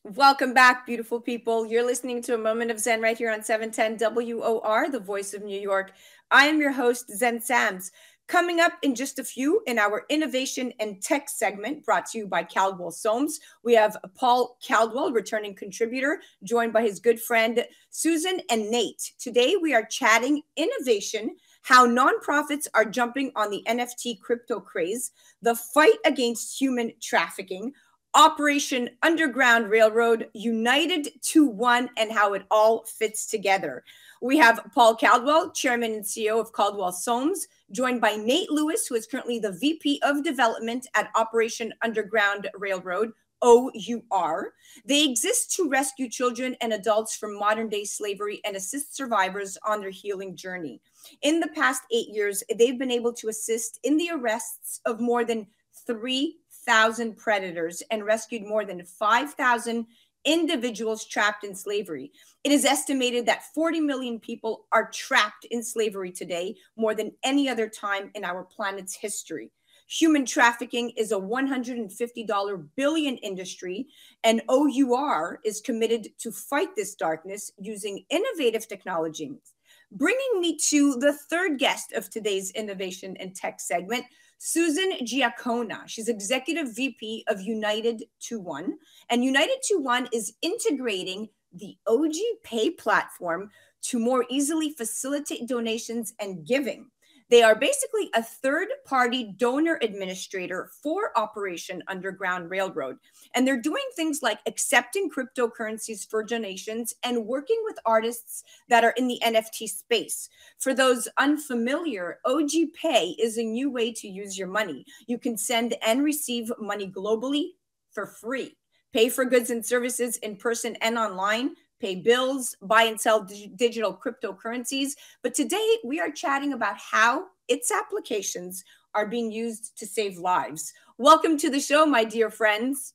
Welcome back, beautiful people. You're listening to a moment of Zen right here on 710 WOR, the voice of New York. I am your host, Zen Sams. Coming up in just a few in our innovation and tech segment brought to you by Caldwell Soames, we have Paul Caldwell, returning contributor, joined by his good friend Susan and Nate. Today we are chatting innovation, how nonprofits are jumping on the NFT crypto craze, the fight against human trafficking, Operation Underground Railroad, United to One, and how it all fits together. We have Paul Caldwell, Chairman and CEO of Caldwell Soames, joined by Nate Lewis, who is currently the VP of Development at Operation Underground Railroad, OUR. They exist to rescue children and adults from modern day slavery and assist survivors on their healing journey. In the past 8 years, they've been able to assist in the arrests of more than 3,000 predators and rescued more than 5,000 individuals trapped in slavery. It is estimated that 40 million people are trapped in slavery today, more than any other time in our planet's history. Human trafficking is a $150 billion industry, and OUR is committed to fight this darkness using innovative technologies. Bringing me to the third guest of today's innovation and tech segment, Susan Giacona. She's Executive VP of United to One. And United to One is integrating the OG Pay platform to more easily facilitate donations and giving. They are basically a third-party donor administrator for Operation Underground Railroad. And they're doing things like accepting cryptocurrencies for donations and working with artists that are in the NFT space. For those unfamiliar, OG Pay is a new way to use your money. You can send and receive money globally for free. Pay for goods and services in person and online, pay bills, buy and sell digital cryptocurrencies. But today we are chatting about how its applications are being used to save lives. Welcome to the show, my dear friends.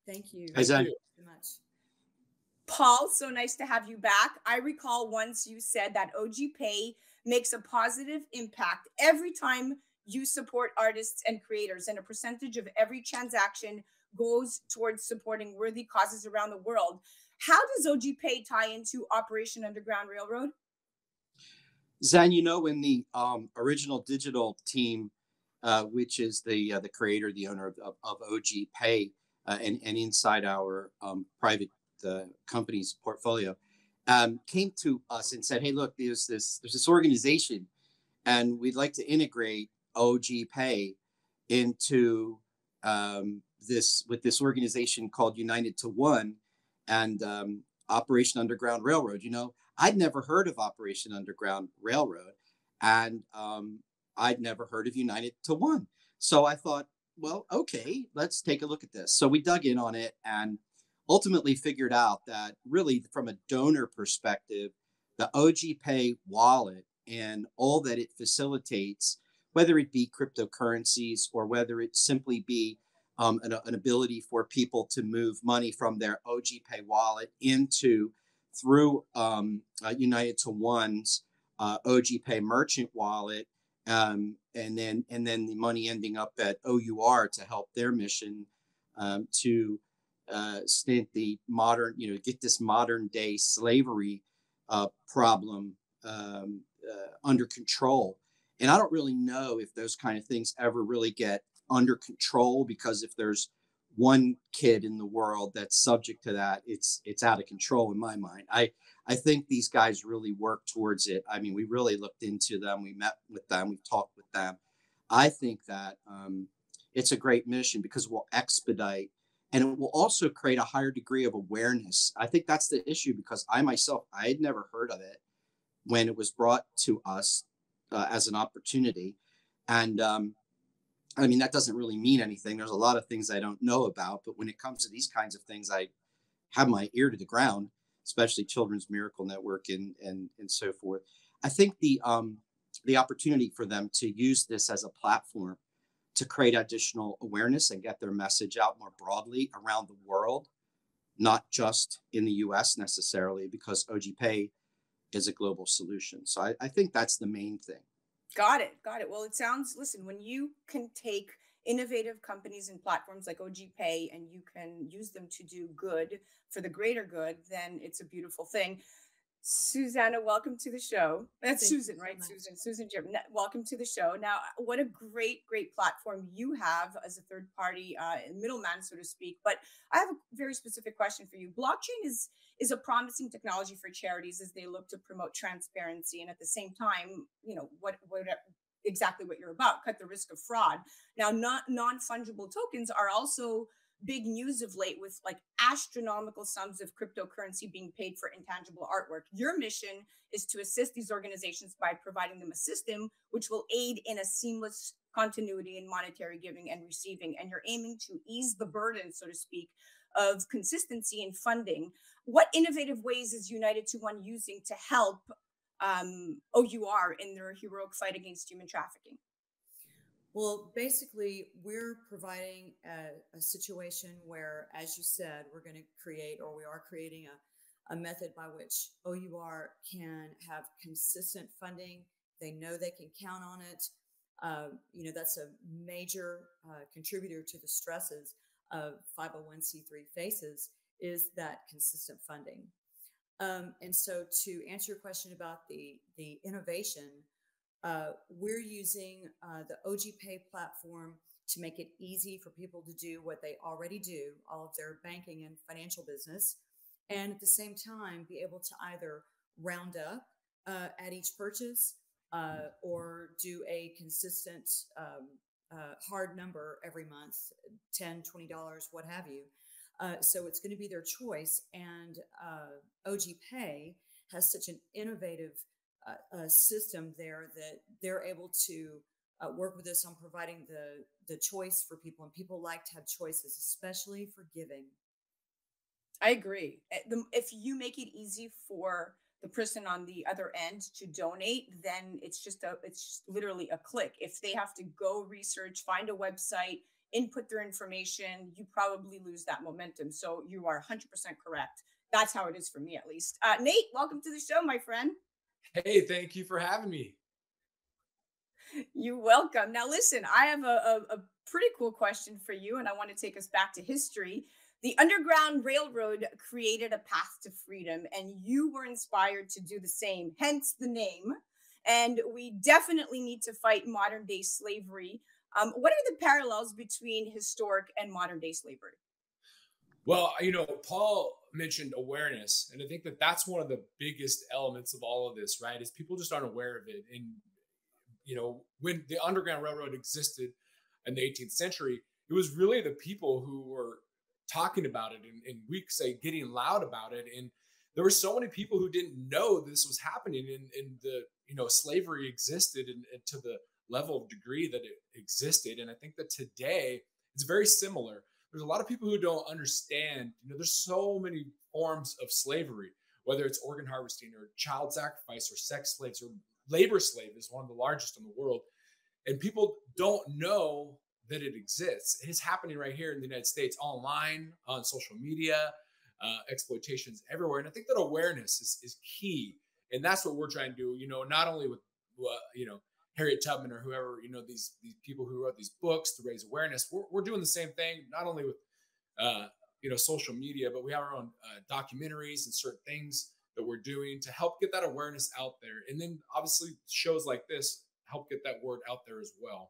Thank you. Hi, Zen. Thank you so much. Paul, so nice to have you back. I recall once you said that OG Pay makes a positive impact every time you support artists and creators, and a percentage of every transaction goes towards supporting worthy causes around the world. How does OG Pay tie into Operation Underground Railroad? Zen, in the original digital team, which is the creator, the owner of OG Pay, and inside our private company's portfolio, came to us and said, "Hey, look, there's this organization, and we'd like to integrate OG Pay into this organization called United to One and Operation Underground Railroad." I'd never heard of Operation Underground Railroad, and I'd never heard of United to One. So I thought, well, okay, let's take a look at this. So we dug in on it and ultimately figured out that really from a donor perspective, the OG Pay wallet and all that it facilitates, whether it be cryptocurrencies or whether it simply be an ability for people to move money from their OG Pay wallet through United to One's OG Pay merchant wallet, and then the money ending up at OUR to help their mission to stint the modern, get this modern day slavery problem under control. And I don't really know if those kind of things ever really get under control, because if there's one kid in the world that's subject to that, it's out of control in my mind. I think these guys really work towards it. I mean, we really looked into them. We met with them. We talked with them. I think that it's a great mission because it will expedite, and it will also create a higher degree of awareness. I think that's the issue, because I had never heard of it when it was brought to us as an opportunity. And I mean, that doesn't really mean anything. There's a lot of things I don't know about, but when it comes to these kinds of things, I have my ear to the ground, especially Children's Miracle Network and so forth. I think the opportunity for them to use this as a platform to create additional awareness and get their message out more broadly around the world, not just in the US necessarily, because OG Pay is a global solution. So I think that's the main thing. Got it. Well, it sounds, listen, when you can take innovative companies and platforms like OG Pay, and you can use them to do good for the greater good, then it's a beautiful thing. Susanna, welcome to the show. That's Thank you Susan, so right? much. Susan Jim. Welcome to the show. Now, what a great platform you have as a third party middleman, so to speak. But I have a very specific question for you. Blockchain is a promising technology for charities as they look to promote transparency, and at the same time, what exactly what you're about, cut the risk of fraud. Now, not non-fungible tokens are also big news of late, with like astronomical sums of cryptocurrency being paid for intangible artwork. Your mission is to assist these organizations by providing them a system which will aid in a seamless continuity in monetary giving and receiving. And you're aiming to ease the burden, so to speak, of consistency in funding. What innovative ways is United to One using to help OUR in their heroic fight against human trafficking? Well, basically, we're providing a situation where, as you said, we're going to create, or we are creating a method by which OUR can have consistent funding. They know they can count on it. That's a major contributor to the stresses of 501c3 faces, is that consistent funding. And so to answer your question about the innovation, we're using the OG Pay platform to make it easy for people to do what they already do, all of their banking and financial business, and at the same time be able to either round up at each purchase or do a consistent hard number every month, $10, $20, what have you. So it's going to be their choice. And OG Pay has such an innovative system there that they're able to work with us on providing the choice for people. And people like to have choices, especially for giving. I agree. If you make it easy for the person on the other end to donate, then it's just literally a click. If they have to go research, find a website, input their information, you probably lose that momentum. So you are 100% correct. That's how it is for me, at least. Nate, welcome to the show, my friend. Hey, thank you for having me. You're welcome. Now, listen, I have a pretty cool question for you, and I want to take us back to history. The Underground Railroad created a path to freedom, and you were inspired to do the same, hence the name. And we definitely need to fight modern day slavery. What are the parallels between historic and modern day slavery? Well, Paul mentioned awareness, and I think that that's one of the biggest elements of all of this, right? Is people just aren't aware of it. And, when the Underground Railroad existed in the 18th century, it was really the people who were talking about it and we say getting loud about it. And there were so many people who didn't know this was happening, and the, slavery existed and to the level of degree that it existed. And I think that today it's very similar. There's a lot of people who don't understand, there's so many forms of slavery, whether it's organ harvesting or child sacrifice or sex slaves or labor slave is one of the largest in the world. And people don't know that it exists. It is happening right here in the United States, online, on social media, exploitations everywhere. And I think that awareness is key. And that's what we're trying to do, not only with, Harriet Tubman or whoever, these people who wrote these books to raise awareness. We're doing the same thing, not only with, social media, but we have our own documentaries and certain things that we're doing to help get that awareness out there. And then obviously shows like this help get that word out there as well.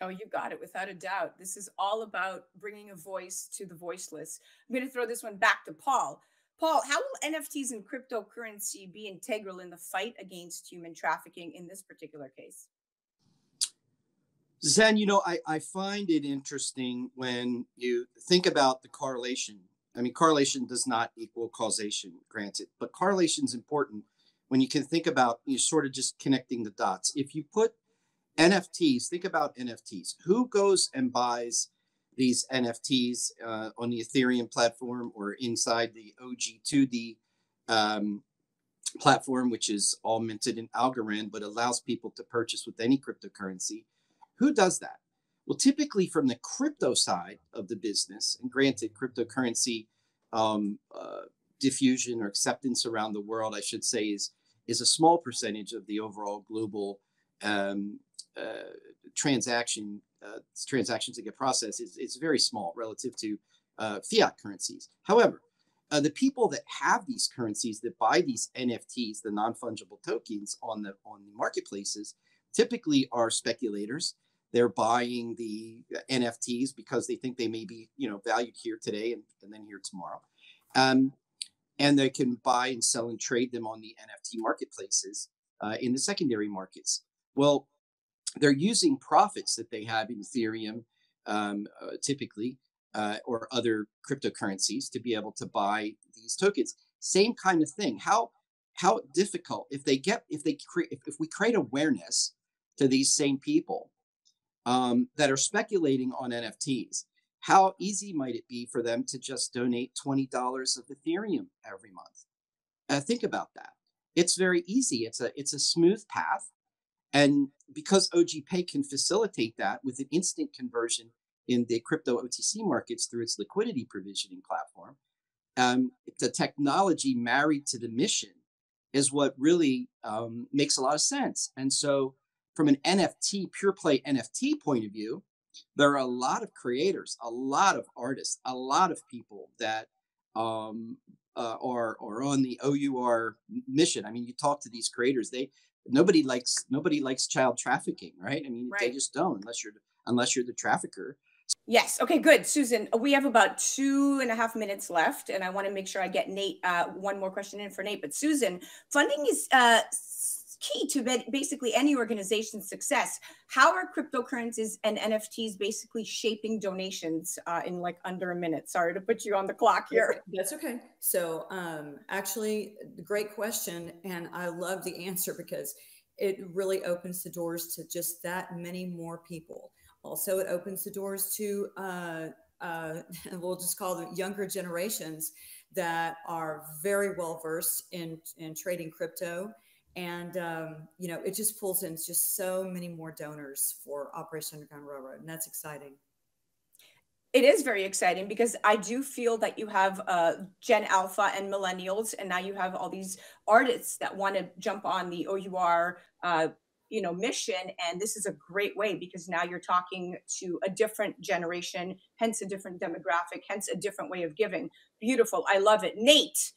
Oh, you got it, without a doubt. This is all about bringing a voice to the voiceless. I'm going to throw this one back to Paul. Paul, how will NFTs and cryptocurrency be integral in the fight against human trafficking in this particular case? Zen, I find it interesting when you think about the correlation. I mean, correlation does not equal causation, granted, but correlation is important when you can think about you sort of just connecting the dots. If you put NFTs, think about NFTs. Who goes and buys these NFTs on the Ethereum platform or inside the OG2D platform, which is all minted in Algorand, but allows people to purchase with any cryptocurrency? Who does that? Well, typically from the crypto side of the business, and granted, cryptocurrency diffusion or acceptance around the world, I should say, is a small percentage of the overall global transactions that get processed is very small relative to fiat currencies. However, the people that have these currencies, that buy these NFTs, the non-fungible tokens on the marketplaces, typically are speculators. They're buying the NFTs because they think they may be, valued here today and then here tomorrow. And they can buy and sell and trade them on the NFT marketplaces in the secondary markets. Well, they're using profits that they have in Ethereum, typically, or other cryptocurrencies to be able to buy these tokens. Same kind of thing. How difficult if we create awareness to these same people that are speculating on NFTs? How easy might it be for them to just donate $20 of Ethereum every month? Think about that. It's very easy. It's a smooth path. And because OG Pay can facilitate that with an instant conversion in the crypto OTC markets through its liquidity provisioning platform, the technology married to the mission is what really makes a lot of sense. And so from an NFT, pure play NFT point of view, there are a lot of creators, a lot of artists, a lot of people that are on the OUR mission. I mean, you talk to these creators, nobody likes child trafficking, right? I mean, They just don't, unless you're the trafficker. Yes. Okay, good. Susan, we have about 2.5 minutes left, and I want to make sure I get Nate one more question in for Nate. But Susan, funding is key to basically any organization's success. How are cryptocurrencies and NFTs basically shaping donations in like under a minute? Sorry to put you on the clock here. That's okay. So actually, great question. And I love the answer because it really opens the doors to just that many more people. Also, it opens the doors to, we'll just call them younger generations that are very well versed in trading crypto. And, it just pulls in just so many more donors for Operation Underground Railroad. And that's exciting. It is very exciting because I do feel that you have Gen Alpha and millennials, and now you have all these artists that want to jump on the OUR mission. And this is a great way because now you're talking to a different generation, hence a different demographic, hence a different way of giving. Beautiful. I love it. Nate,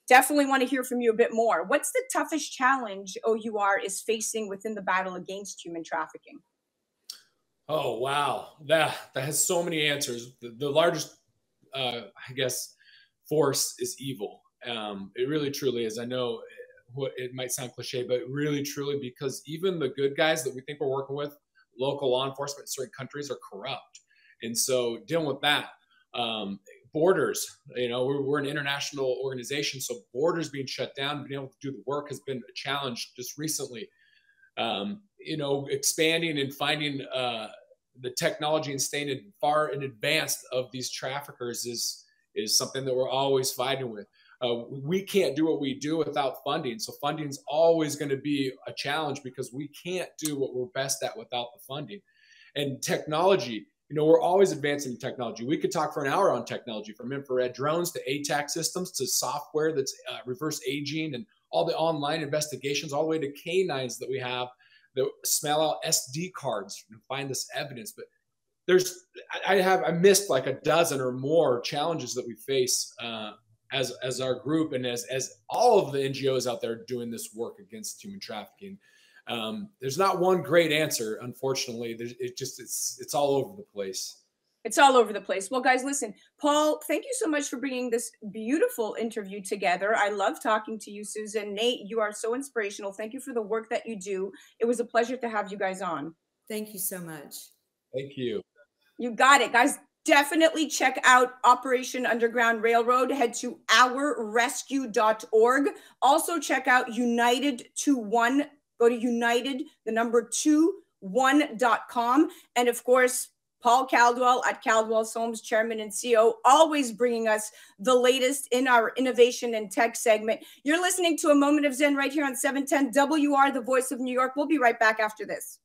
definitely want to hear from you a bit more. What's the toughest challenge OUR is facing within the battle against human trafficking? Oh, wow. That has so many answers. The largest, force is evil. It really, truly is. I know it might sound cliche, but really, truly, because even the good guys that we think we're working with, local law enforcement in certain countries, are corrupt. And so dealing with that, borders, we're an international organization, so borders being shut down, being able to do the work has been a challenge just recently. Expanding and finding the technology and staying far in advance of these traffickers is something that we're always fighting with. We can't do what we do without funding. So funding is always going to be a challenge because we can't do what we're best at without the funding. And technology, we're always advancing in technology. We could talk for an hour on technology, from infrared drones to ATAC systems to software that's reverse aging and all the online investigations, all the way to canines that we have that smell out SD cards and find this evidence. But I missed like a dozen or more challenges that we face as our group and as all of the NGOs out there doing this work against human trafficking. There's not one great answer, unfortunately. It's all over the place. It's all over the place. Well, guys, listen, Paul, thank you so much for bringing this beautiful interview together. I love talking to you, Susan. Nate, you are so inspirational. Thank you for the work that you do. It was a pleasure to have you guys on. Thank you so much. Thank you. You got it, guys. Definitely check out Operation Underground Railroad. Head to ourrescue.org. Also check out United21. Go to United21.com. And of course, Paul Caldwell at Caldwell's Homes, Chairman and CEO, always bringing us the latest in our innovation and tech segment. You're listening to A Moment of Zen right here on 710 WR, the voice of New York. We'll be right back after this.